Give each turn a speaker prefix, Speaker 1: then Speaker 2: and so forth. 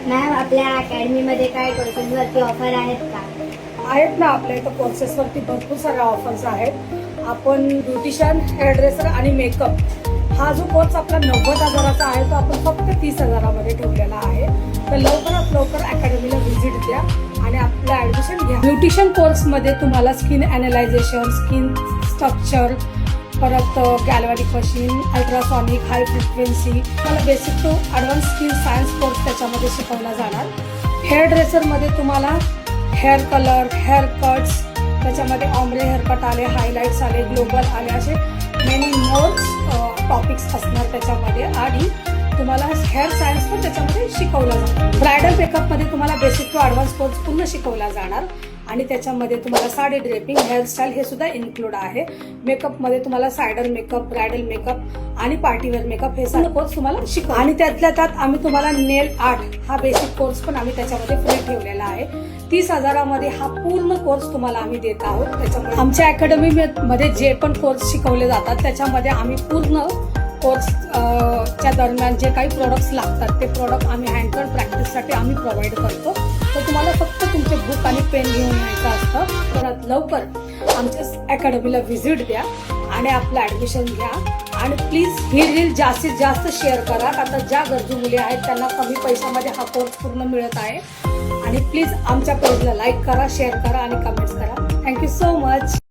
Speaker 1: Ma'am आपल्या अकॅडमीमध्ये काय कोर्सेसवरती offer आहेत का?
Speaker 2: आहेत ना, आपल्या इथं कोर्सेसवरती भरपूर साऱ्या ऑफर्स आहेत. आपण ब्युटिशियन, हेअरड्रेसर आणि मेकअप हा जो कोर्स आपला 90,000चा आहे तो आपण फक्त 30,000मध्ये ठेवलेला आहे. तर लवकरात लवकर अकॅडमीला व्हिजिट द्या आणि आपलं ॲडमिशन घ्या. ब्युटिशियन कोर्समध्ये तुम्हाला स्किन ॲनालायझेशन, स्किन स्ट्रक्चर, परत galvanic machine, ultrasonic, high frequency, तुम्हाला basic to advance skin science course त्याच्यामध्ये शिकवला जाणार. हेअर ड्रेसरमध्ये तुम्हाला हेअर कलर, हेअर कट्स, त्याच्यामध्ये ऑम्ब्रे हेअरकट आले, हायलाइट्स आले, ग्लोबल आले, असे मेनी मोर्स टॉपिक्स असणार त्याच्यामध्ये. आणि तुम्हाला हेअर सायन्स पण त्याच्यामध्ये शिकवला जाणार. ब्रायडल मेकअपमध्ये तुम्हाला बेसिक टू ॲडव्हान्स कोर्स पूर्ण शिकवला जाणार आणि त्याच्यामध्ये तुम्हाला साडी ड्रेपिंग, हेअरस्टाईल हे सुद्धा इन्क्लूड आहे. मेकअपमध्ये तुम्हाला सायडर मेकअप, ब्रायडल मेकअप आणि पार्टीवेअर मेकअप हे सगळं कोर्स तुम्हाला शिकवू. आणि त्यातल्या त्यात आम्ही तुम्हाला नेल आर्ट हा बेसिक कोर्स पण आम्ही त्याच्यामध्ये फ्री ठेवलेला आहे. 30,000मध्ये हा पूर्ण कोर्स तुम्हाला आम्ही देत आहोत. त्याच्यामुळे आमच्या अकॅडमीमध्ये जे पण कोर्स शिकवले जातात त्याच्यामध्ये आम्ही पूर्ण कोर्सच्या दरम्यान जे काही प्रोडक्ट्स लागतात ते प्रोडक्ट आम्ही हँड ऑन प्रॅक्टिससाठी आम्ही प्रोव्हाइड करतो. तर तुम्हाला फक्त तुमचे बुक आणि पेन घेऊन यायचं असतं. तर लवकर आमच्या अकॅडमीला व्हिजिट द्या आणि आपलं ॲडमिशन घ्या. आणि प्लीज ही रील जास्तीत जास्त शेअर करा. आता ज्या गरजू मुली आहेत त्यांना कमी पैशामध्ये हा कोर्स पूर्ण मिळत आहे. आणि प्लीज आमच्या पेजला लाईक करा, शेअर करा आणि कमेंट्स करा. Thank you so much.